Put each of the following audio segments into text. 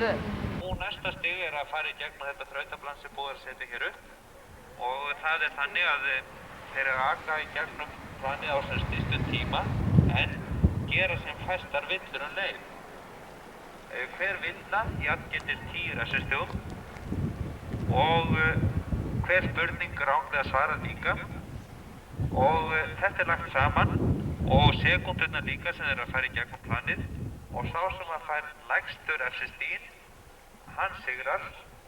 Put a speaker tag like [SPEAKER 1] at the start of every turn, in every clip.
[SPEAKER 1] Nú næsta stig að fara í gegnum þetta þrautaplan sem búið að setja hér upp og það þannig að þeir aka í gegnum planið á sem stystu tíma en gera sem fæstar villur leið. Hver villa jafngildir 10 refsistigum og hver spurning ranglega svarað líka og þetta lagt saman og sekúndurnar líka sem þeir að fara í gegnum planið og sá sem að fær lægstu refsistigin hann sigrar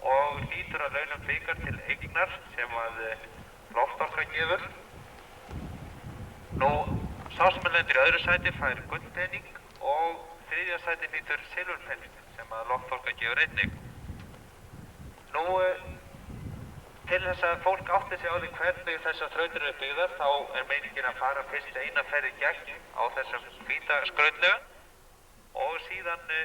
[SPEAKER 1] og lítur að launum blikar til eignar sem að loftárka gefur. Nú, sá sem lendir í öðru sæti fær gullpening og þriðja sæti hlýtur silfurpening sem að loftárka gefur einnig. Nú, til þess að fólk átti sig á því hvernig þessar þrautir eru byggðar þá meiningin að fara fyrst eina ferð í gegn á þessum hvíta skrautlega og síðan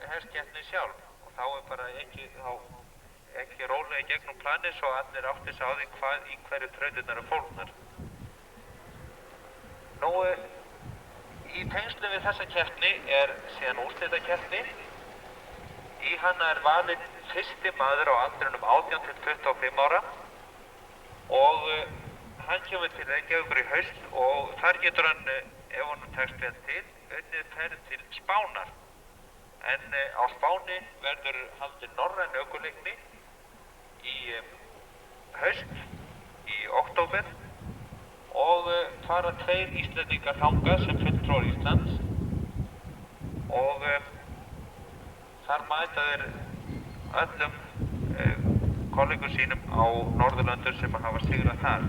[SPEAKER 1] hefst keppnin sjálf. Þá bara ekki rólega í gegnum planið svo allir átti sig á því hvað í hverju þrautirnar eru fólgnar. Nú, í tengslum við þessa keppni síðan úrslitakeppni. Í hana valinn fyrsti maður á aldrinum 18 til 25 ára og hann kemur til Reykjavíkur í haust og þar getur hann, ef honum tekst vel til, unnið ferð til Spánar. En á Spáni verður haldin norræn ökuleikni í haust, í október og fara 2 Íslendingar þangað sem fulltrúar Íslands og þar mæta þeir öllum kollegum sínum á Norðurlöndum sem hafa sigrað þar.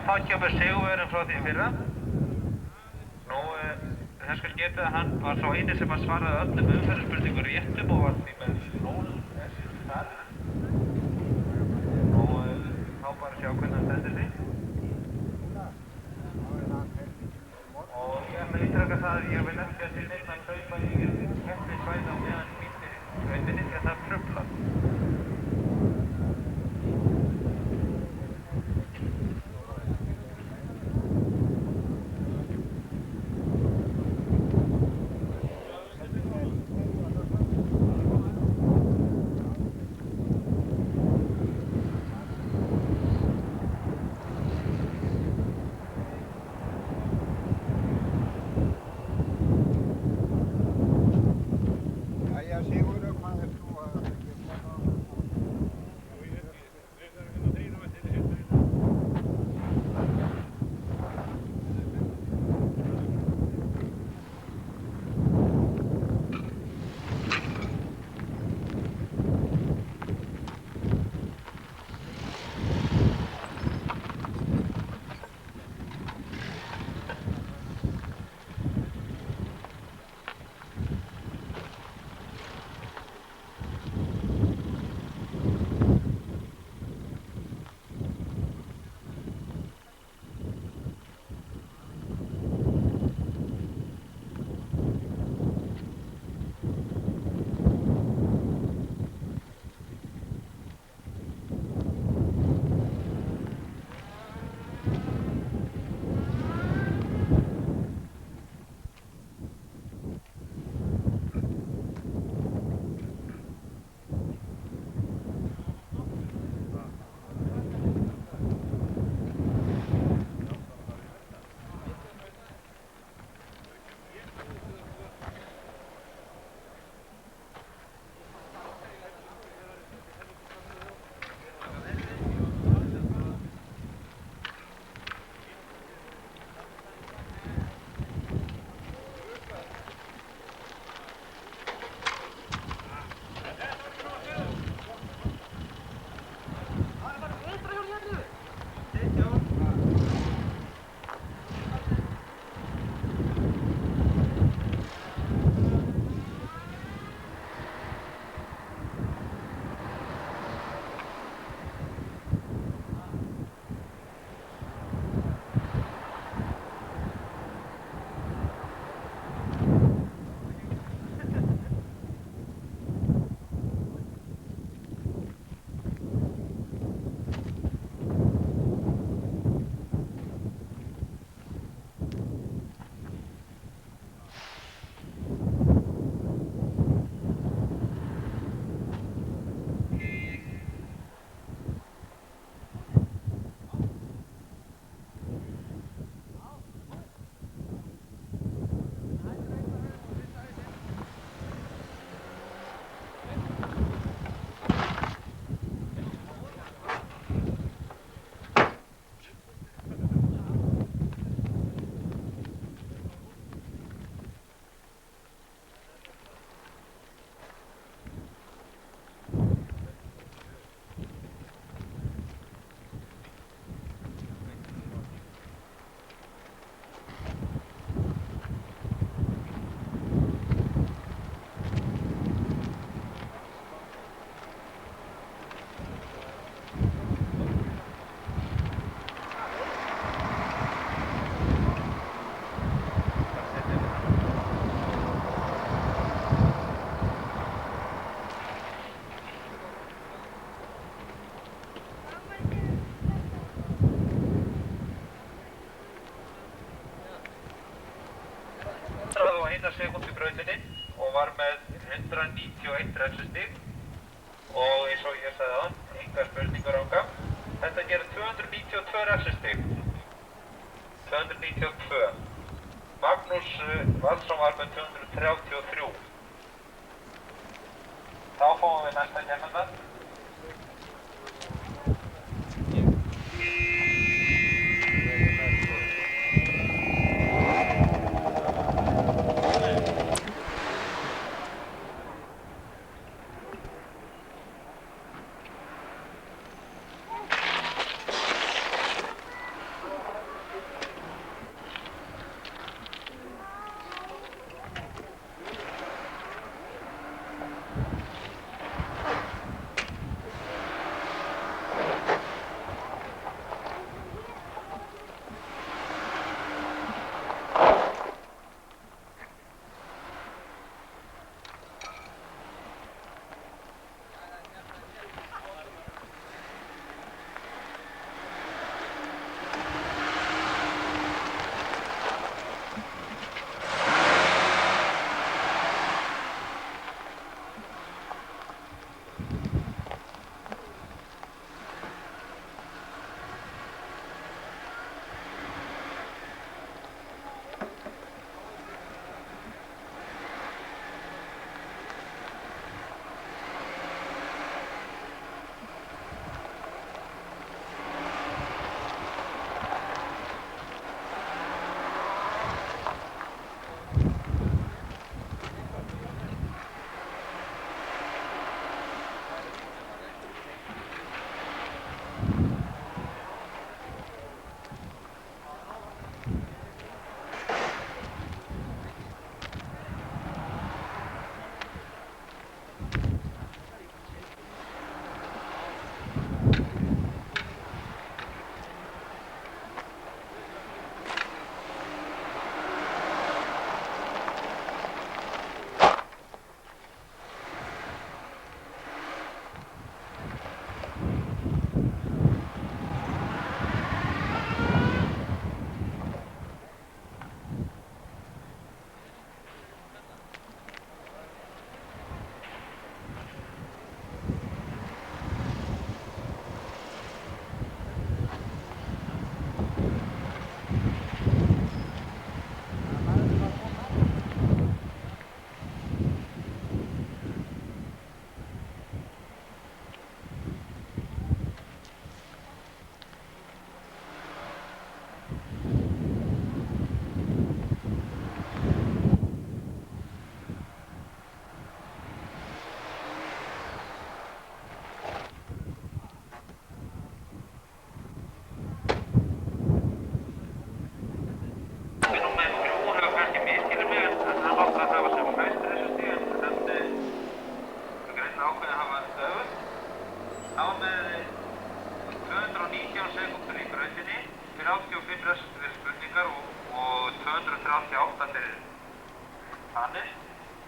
[SPEAKER 1] Þá kemur sigurvegarinn frá því fyrra. Nú, þess skal getið að hann var sá eini sem svaraði öllum umferðarspurningum réttum og var því með 0 þar. Nú, þá bara sjá hvernig hann stendur sig. Og ég ætla að ítreka það að ég vil ekki að til neitt að hlaupa yfir keppnisvæði á meðan hvíti skautinni því að það truflar. brautinni og var með 191 refsistig og eins og ég sagði áðan, engar spurningar ánga. Þetta gerir 292 refsistig. 292. Magnús Valsson var með 233. Þá fáum við næsta kemmanda.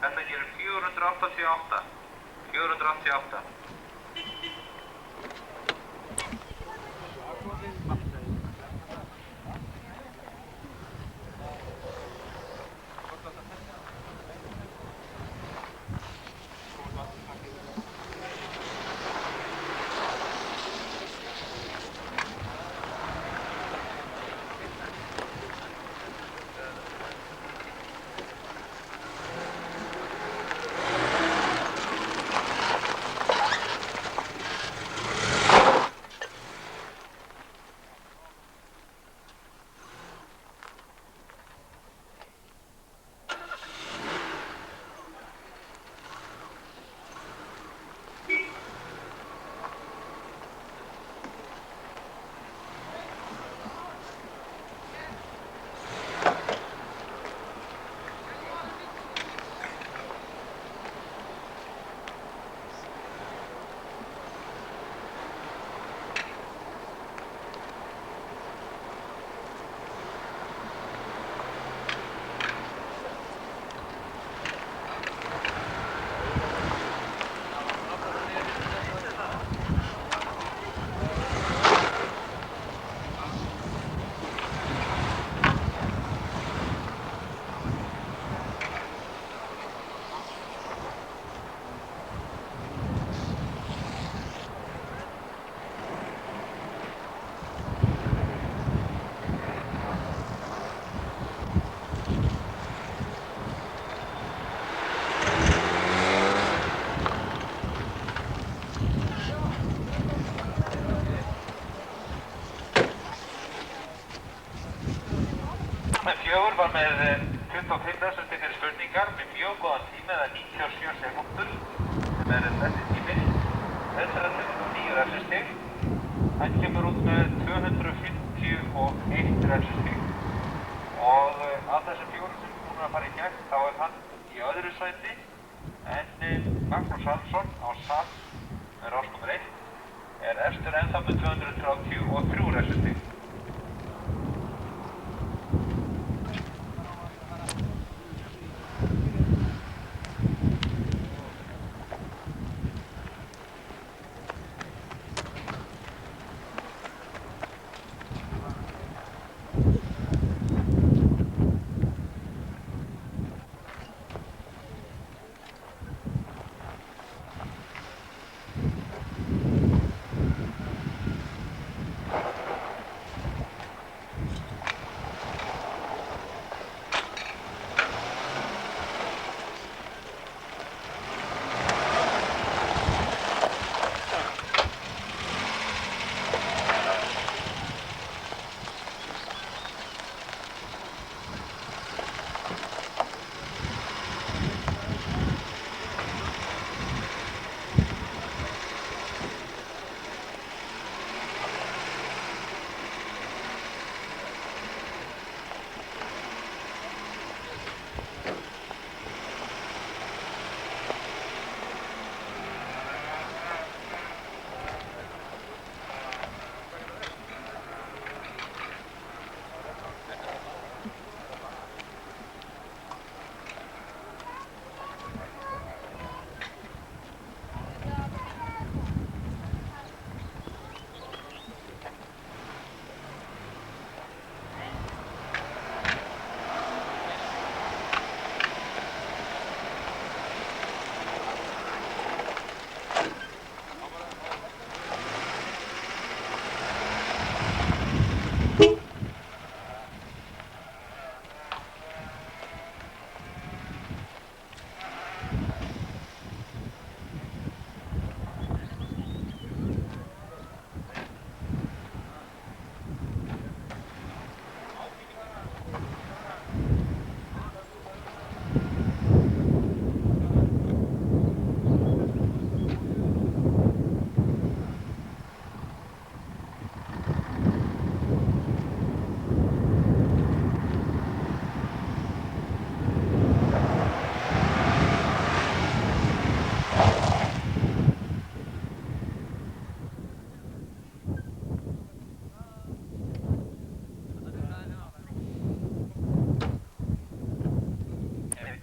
[SPEAKER 1] Þetta gerir 488. 488. áfram með 25 refsastig fyrir spurningar með mjög góðan tíma eða 97 sekúndur sem þessi tími. 129 refsastig. Hann kemur út með 251 refsastig. Og af þessum fjórum sem búin að fara í gegn þá hann í öðru sæti en Magnús Halldórsson á Sals með rás nr. 1 efstur ennþá með 233 refsastig.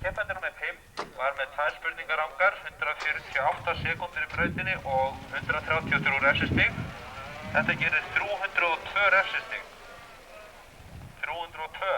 [SPEAKER 1] Keppendur nr. 5 var með 2 spurningarangar, 148 sekúndur í brautinni og 133 refsastig. Þetta gerir 302 refsastig. 302.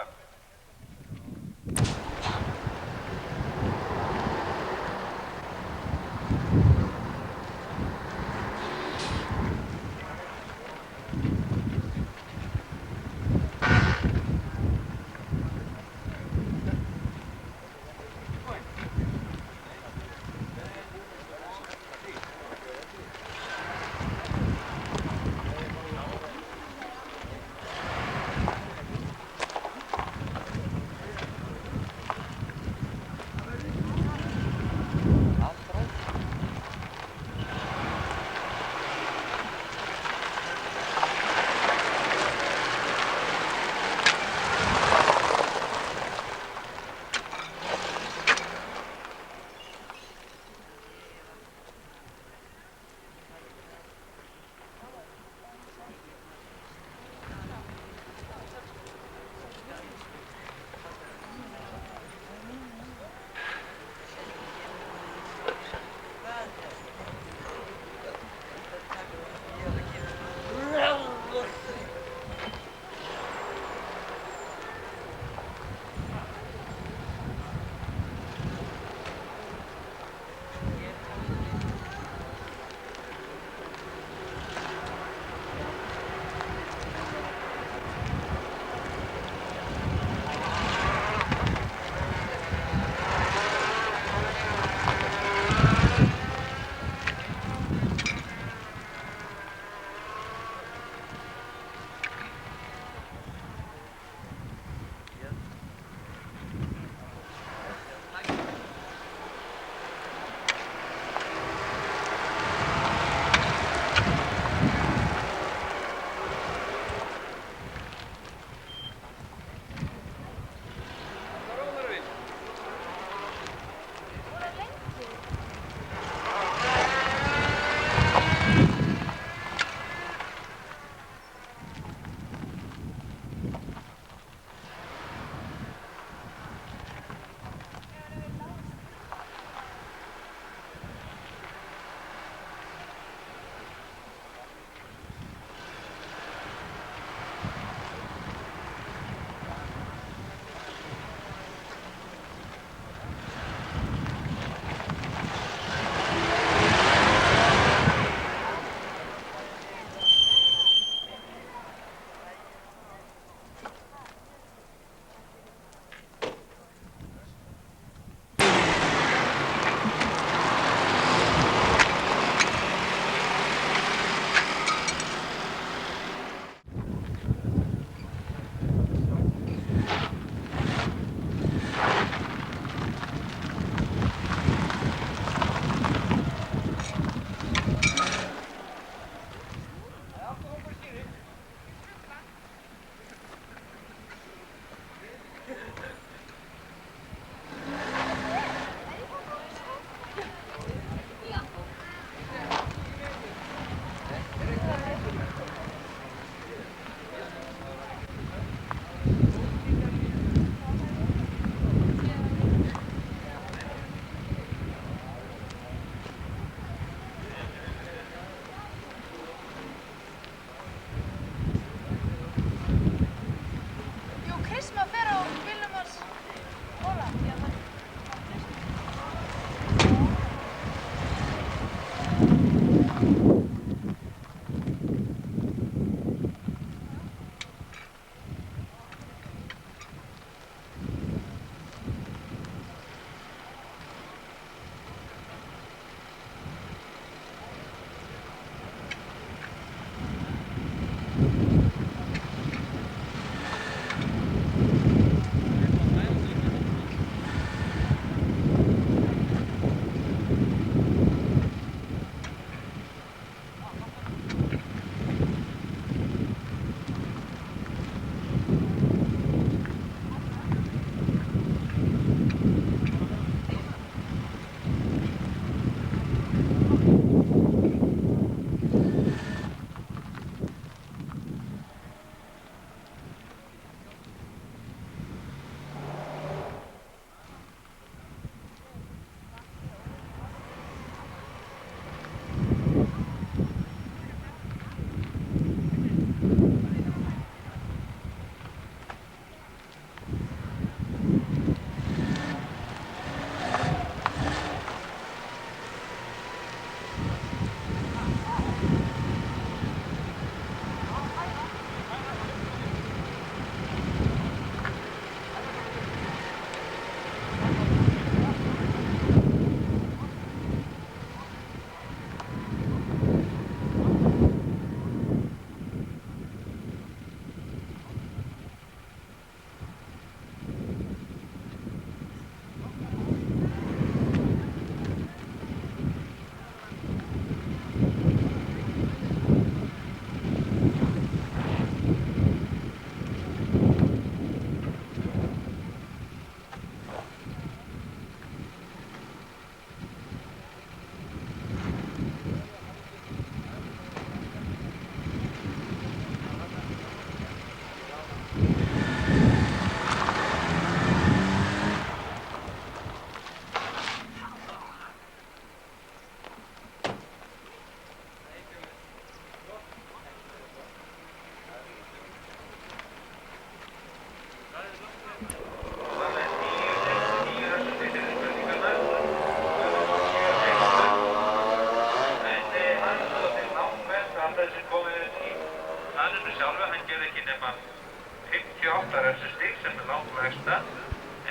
[SPEAKER 1] 68 refsistig sem er langlægsta,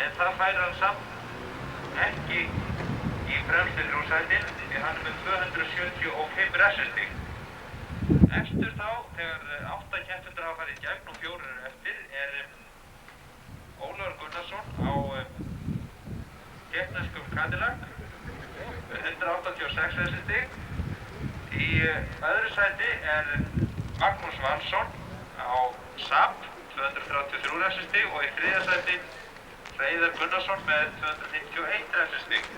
[SPEAKER 1] en það fær hann samt ekki í fremstu þrjúsætin því hann er með 275 refsistig. Efstur þá, þegar 8 keppendur hafa farið í gegn og 4 eru eftir, er Ólafur Gunnarsson á tékkneskum Cadillac með 186 refsistig. Í öðru sæti er Magnús Valsson á Saab 233 refsistig og í þriðja sæti Hreiðar Gunnarsson með 251 refsistig.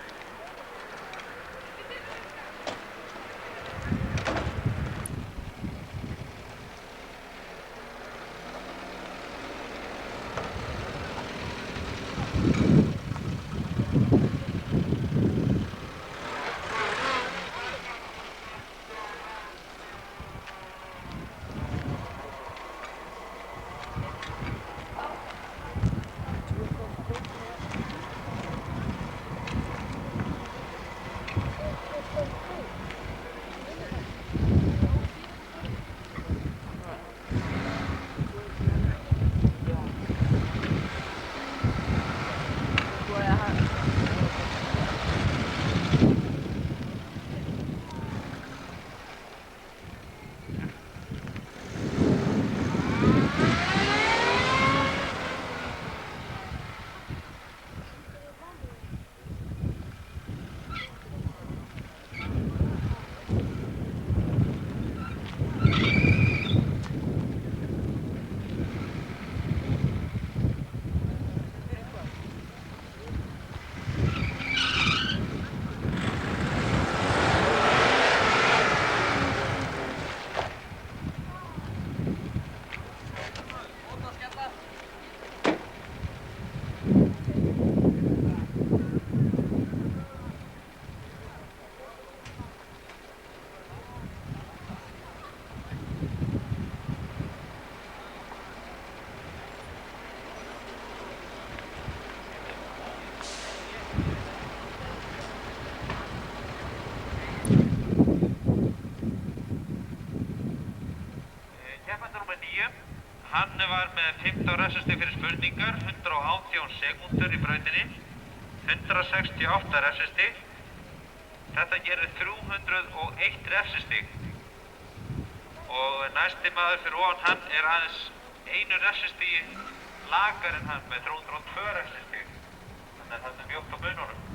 [SPEAKER 1] Hann var með 15 refsistig fyrir spurningar, 118 sekúndur í brautinni, 168 refsistig. Þetta gerir 301 refsistig. Og næsti maður fyrir ofan hann er aðeins einu refsistigi lakar en hann með 302 refsistig. Þannig að þetta er mjótt á mununum.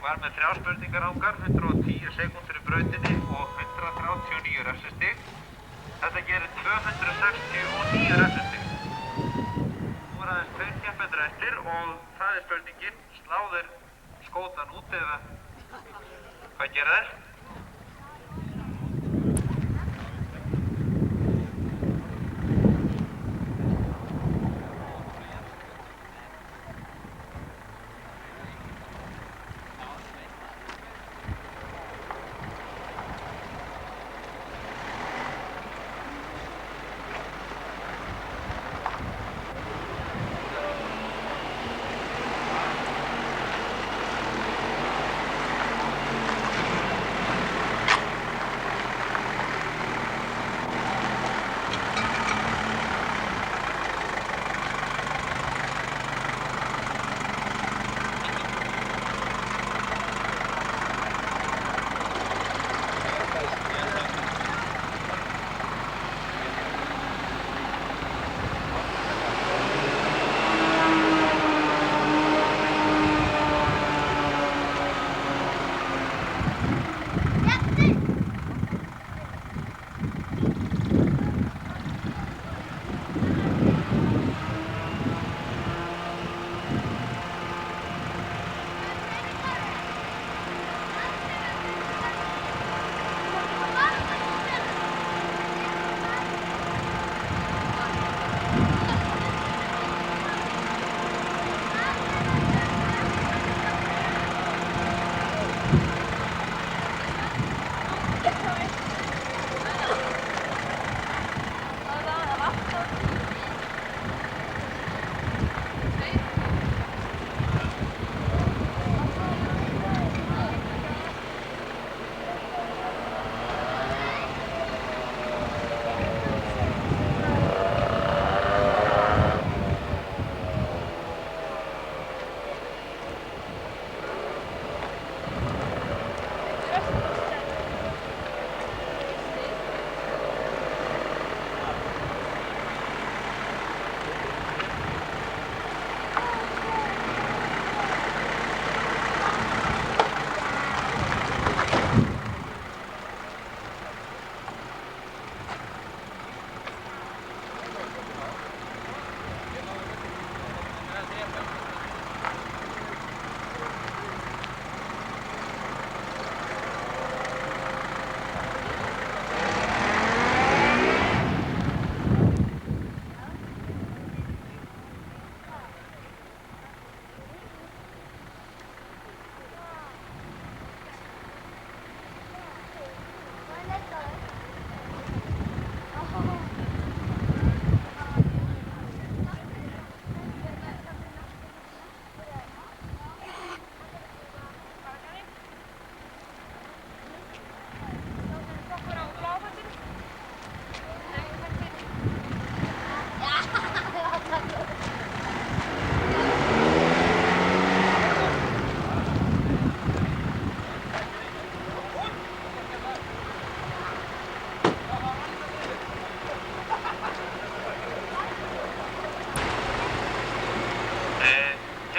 [SPEAKER 1] var með 3 spurningar ángar, 110 sekúndur í brautinni og 139 refsistig. Þetta gerir 269 refsistig. Nú aðeins 2 keppendur eftir og það spurningin, slá þeir skótan út eða hvað gera þeir?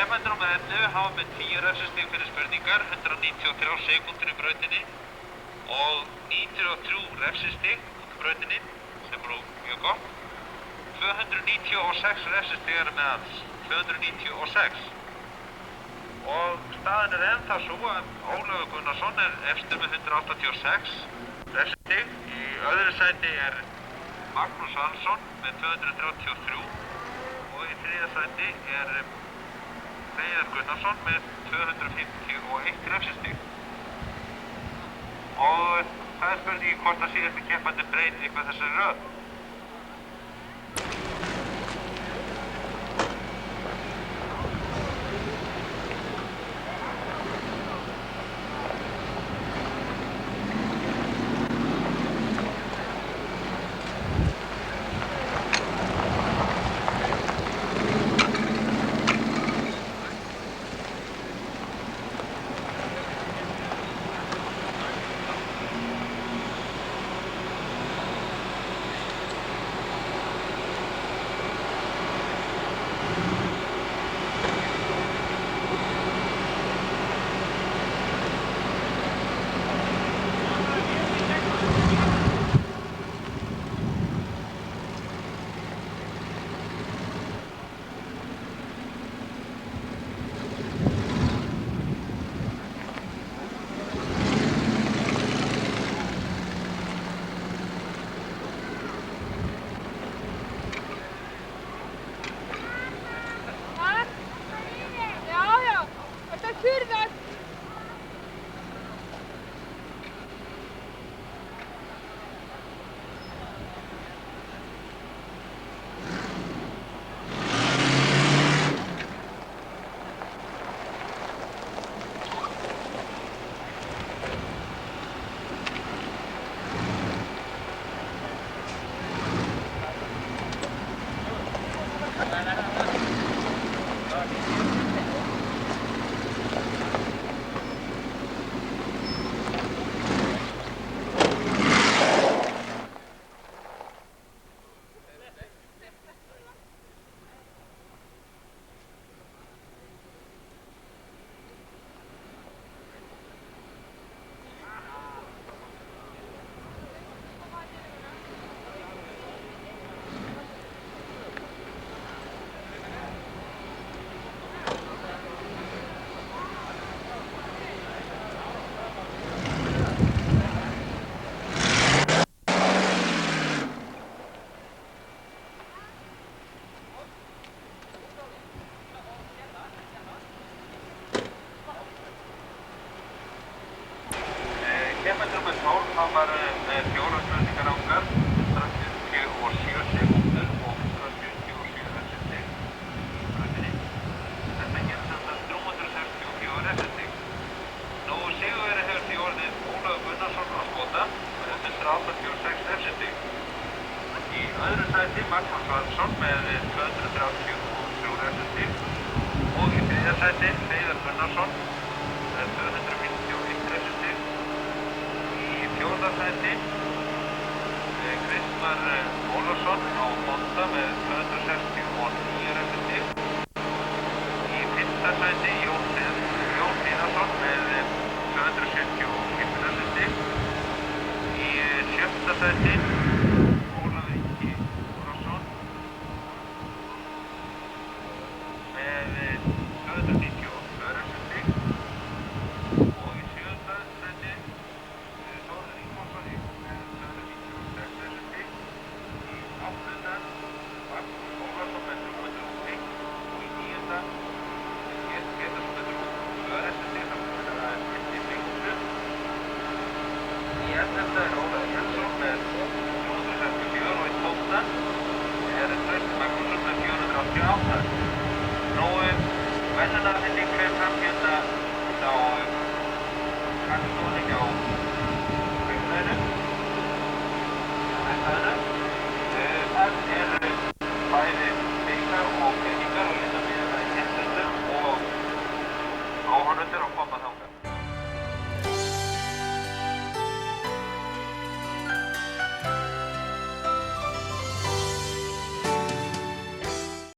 [SPEAKER 1] Keppendur númer 11 hafa með 10 refsistig fyrir spurningar, 193 sekúndur í brautinni og 93 refsistig út í brautinni, sem er nú mjög gott. 296 refsistig eru með alls, 296. Og staðan er ennþá svo að Ólafur Gunnarsson er efstur með 186 refsistig. Í öðru sæti er Magnús Hansson með 233 og í þriðja sæti er Veigar Gunnarsson með 251 refsistig. Og það er spurning hvort að síðasti keppandi breytir eitthvað þessari röð. Keppendur með 12 hafa með 4 spurningar ángar, 147 sekúndur og 177 stig í brautinni. Þetta gerir samt að 364 stig. Nú sigurvegari hefur því orðið Ólafur Gunnarsson á skota með 186 stig. Í öðru sæti Magnús Valsson með 233 stig og í þriðja sæti Hreiðar Gunnarsson með 251 stig. Í fjórða sæti Kristmar Ólafsson á Honda með 269 stig. Í fimmta sæti Jón Hlíðarsson með 274 stig. Í sjötta sæti Ólafur Ingi Ólafsson með 292 stig. Og í sjöunda sæti Þórður Ingólfsson með 296 stig. Í áttunda Magnús Ólafsson með 301 og í níunda Pétursson með 302 stig samt að skipti sekúndur. Í ellefta Ólafur Jensson með 364 og í tólfta Trausti Magnússon með 488. Nú verðlaunafhending fer fram hérna á Knattstofunni hjá Kaupmannahöfn. Það eru